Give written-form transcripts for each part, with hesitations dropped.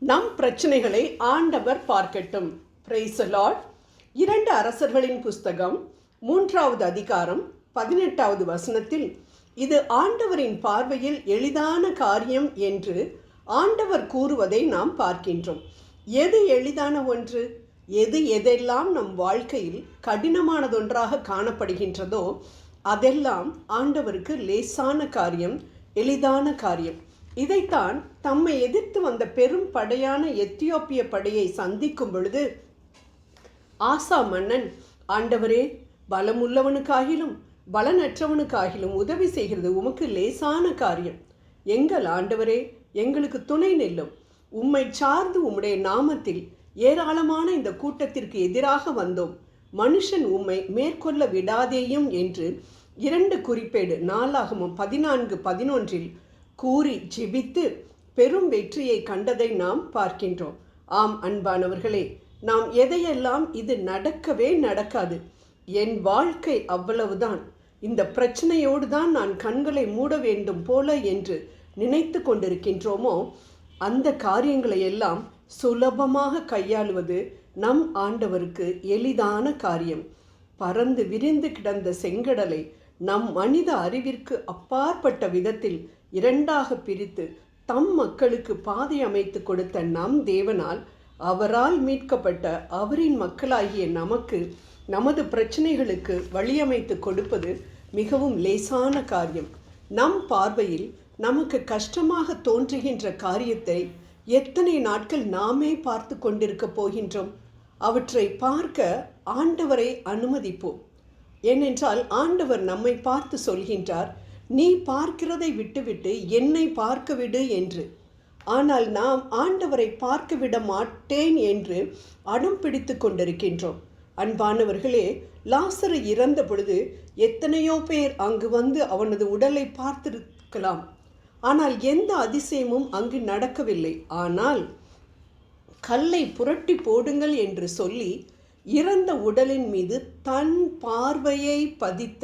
நம் பிரச்சனைகளை ஆண்டவர் பார்க்கட்டும். Praise the Lord. 2 அரசர்களின் புஸ்தகம் 3வது அதிகாரம் 18வது வசனத்தில், இது ஆண்டவரின் பார்வையில் எளிதான காரியம் என்று ஆண்டவர் கூறுவதை நாம் பார்க்கின்றோம். எது எளிதான ஒன்று? எதெல்லாம் நம் வாழ்க்கையில் கடினமானதொன்றாக காணப்படுகின்றதோ அதெல்லாம் ஆண்டவருக்கு லேசான காரியம், எளிதான காரியம். இதைத்தான் தம்மை எதிர்த்து வந்த பெரும் படையான எத்தியோப்பிய படையை சந்திக்கும் பொழுது ஆசா மன்னன், ஆண்டவரே, பலமுள்ளவனுக்காகிலும் பலனற்றவனுக்காகிலும் உதவி செய்கிறது உமக்கு லேசான காரியம். எங்கள் ஆண்டவரே, எங்களுக்கு துணை நில்லும். உம்மை சார்ந்து உம்முடைய நாமத்தில் ஏராளமான இந்த கூட்டத்திற்கு எதிராக வந்தோம். மனுஷன் உம்மை மேற்கொள்ள விடாதேயும் என்று 2 குறிப்பேடு நாளாகமம் 14:11 கூறி ஜெபித்து பெரும் வெற்றியை கண்டதை நாம் பார்க்கின்றோம். ஆம் அன்பானவர்களே, நாம் எதையெல்லாம் இது நடக்கவே நடக்காது, என் வாழ்க்கை அவ்வளவுதான், இந்த பிரச்சனையோடு தான் நான் கண்களை மூட வேண்டும் போல என்று நினைத்து கொண்டிருக்கின்றோமோ, அந்த காரியங்களை எல்லாம் சுலபமாக கையாளுவது நம் ஆண்டவருக்கு எளிதான காரியம். பறந்து விரிந்து கிடந்த செங்கடலை நம் மனித அறிவிற்கு அப்பாற்பட்ட விதத்தில் 2ஆக பிரித்து தம் மக்களுக்கு பாதை அமைத்து கொடுத்த நம் தேவனால், அவரால் மீட்கப்பட்ட அவரின் மக்களாகிய நமக்கு நமது பிரச்சனைகளுக்கு வழியமைத்து கொடுப்பது மிகவும் லேசான காரியம். நம் பார்வையில் நமக்கு கஷ்டமாக தோன்றுகின்ற காரியத்தை எத்தனை நாட்கள் நாமே பார்த்து கொண்டிருக்க போகின்றோம்? அவற்றை பார்க்க ஆண்டவரை அனுமதிப்போம். ஏனென்றால் ஆண்டவர் நம்மை பார்த்து சொல்கின்றார், நீ பார்க்கிறதை விட்டுவிட்டு என்னை பார்க்க விடு என்று. ஆனால் நாம் ஆண்டவரை பார்க்க விட மாட்டேன் என்று அடம் பிடித்து கொண்டிருக்கின்றோம். அன்பானவர்களே, லாசரு இறந்த பொழுது எத்தனையோ பேர் அங்கு வந்து அவனது உடலை பார்த்திருக்கலாம். ஆனால் எந்த அதிசயமும் அங்கு நடக்கவில்லை. ஆனால் கல்லை புரட்டி போடுங்கள் என்று சொல்லி இறந்த உடலின் மீது தன் பார்வையை பதித்த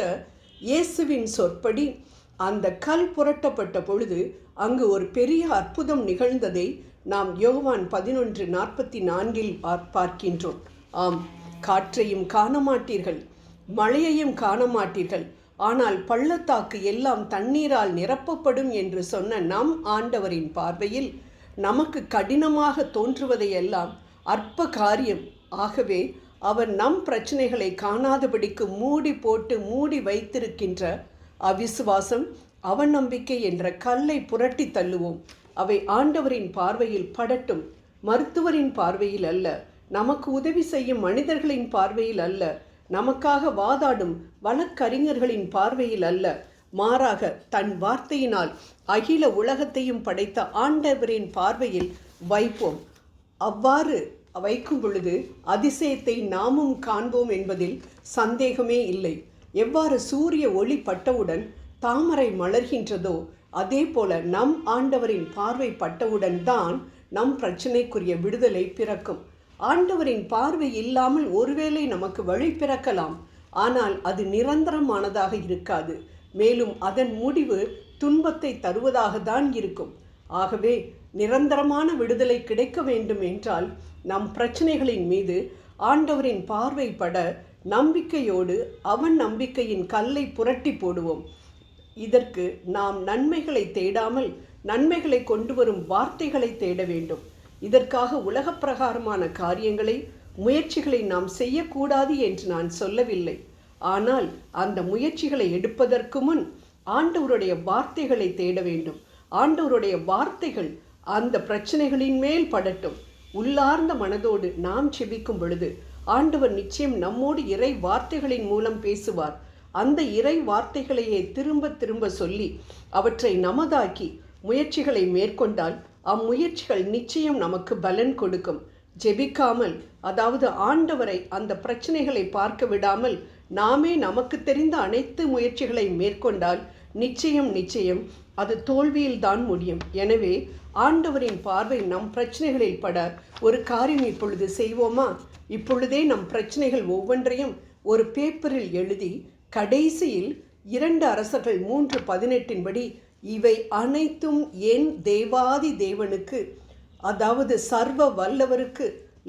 இயேசுவின் சொற்படி அந்த கல் புரட்டப்பட்ட பொழுது அங்கு ஒரு பெரிய அற்புதம் நிகழ்ந்ததை நாம் யோவான் 11:44 பார்க்கின்றோம். ஆம், காற்றையும் காணமாட்டீர்கள், மழையையும் காணமாட்டீர்கள், ஆனால் பள்ளத்தாக்கு எல்லாம் தண்ணீரால் நிரப்பப்படும் என்று சொன்ன நம் ஆண்டவரின் பார்வையில் நமக்கு கடினமாக தோன்றுவதையெல்லாம் அற்ப காரியம். ஆகவே அவர் நம் பிரச்சனைகளை காணாதபடிக்கு மூடி வைத்திருக்கின்ற அவிசுவாசம், அவநம்பிக்கை என்ற கல்லை புரட்டி தள்ளுவோம். அவை ஆண்டவரின் பார்வையில் படட்டும். மருத்துவரின் பார்வையில் அல்ல, நமக்கு உதவி செய்யும் மனிதர்களின் பார்வையில் அல்ல, நமக்காக வாதாடும் வழக்கறிஞர்களின் பார்வையில் அல்ல, மாறாக தன் வார்த்தையினால் அகில உலகத்தையும் படைத்த ஆண்டவரின் பார்வையில் வைப்போம். அவ்வாறு வைக்கும் பொழுது அதிசயத்தை நாமும் காண்போம் என்பதில் சந்தேகமே இல்லை. எவ்வாறு சூரிய ஒளி பட்டவுடன் தாமரை மலர்கின்றதோ அதே போல நம் ஆண்டவரின் பார்வை பட்டவுடன் தான் நம் பிரச்சனைக்குரிய விடுதலை பிறக்கும். ஆண்டவரின் பார்வை இல்லாமல் ஒருவேளை நமக்கு வழி பிறக்கலாம், ஆனால் அது நிரந்தரமானதாக இருக்காது. மேலும் அதன் முடிவு துன்பத்தை தருவதாக தான் இருக்கும். ஆகவே நிரந்தரமான விடுதலை கிடைக்க வேண்டும் என்றால் நம் பிரச்சனைகளின் மீது ஆண்டவரின் பார்வை பட நம்பிக்கையோடு அவன் நம்பிக்கையின் கல்லை புரட்டி போடுவோம். இதற்கு நாம் நன்மைகளை தேடாமல் நன்மைகளை கொண்டு வரும் வார்த்தைகளை தேட வேண்டும். இதற்காக உலக பிரகாரமான காரியங்களை, முயற்சிகளை நாம் செய்யக்கூடாது என்று நான் சொல்லவில்லை. ஆனால் அந்த முயற்சிகளை எடுப்பதற்கு முன் ஆண்டவருடைய வார்த்தைகளை தேட வேண்டும். ஆண்டவருடைய வார்த்தைகள் அந்த பிரச்சனைகளின் மேல் படட்டும். உள்ளார்ந்த மனதோடு நாம் செபிக்கும் பொழுது ஆண்டவர் நிச்சயம் நம்மோடு இறை வார்த்தைகளின் மூலம் பேசுவார். அந்த இறை வார்த்தைகளையே திரும்ப திரும்ப சொல்லி அவற்றை நமதாக்கி முயற்சிகளை மேற்கொண்டால் அம்முயற்சிகள் நிச்சயம் நமக்கு பலன் கொடுக்கும். ஜெபிக்காமல், அதாவது ஆண்டவரை அந்த பிரச்சனைகளை பார்க்க விடாமல் நாமே நமக்கு தெரிந்த அனைத்து முயற்சிகளை மேற்கொண்டால் நிச்சயம் அது தோல்வியில்தான் முடியும். எனவே ஆண்டவரின் பார்வை நம் பிரச்சனைகளில் பட ஒரு காரியம் இப்பொழுது செய்வோமா? இப்பொழுதே நம் பிரச்சனைகள் ஒவ்வொன்றையும் ஒரு பேப்பரில் எழுதி கடைசியில் 2 அரசர்கள் 3:18 படி இவை அனைத்தும் என் தேவாதி தேவனுக்கு அதாவது சர்வ வல்லவருக்கு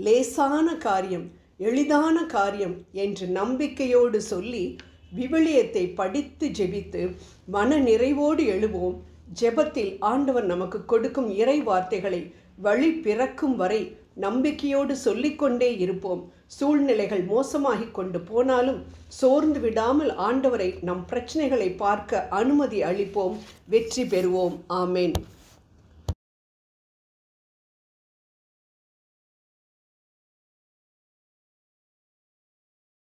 லேசான காரியம், எளிதான காரியம் என்று நம்பிக்கையோடு சொல்லி விவிலியத்தை படித்து ஜெபித்து மன நிறைவோடு எழுவோம். ஜெபத்தில் ஆண்டவர் நமக்கு கொடுக்கும் இறை வார்த்தைகளை வழி பிறக்கும் வரை நம்பிக்கையோடு சொல்லிக்கொண்டே இருப்போம். சூழ்நிலைகள் மோசமாகி கொண்டு போனாலும் சோர்ந்து விடாமல் ஆண்டவரை நம் பிரச்சனைகளை பார்க்க அனுமதி அளிப்போம். வெற்றி பெறுவோம். ஆமேன்.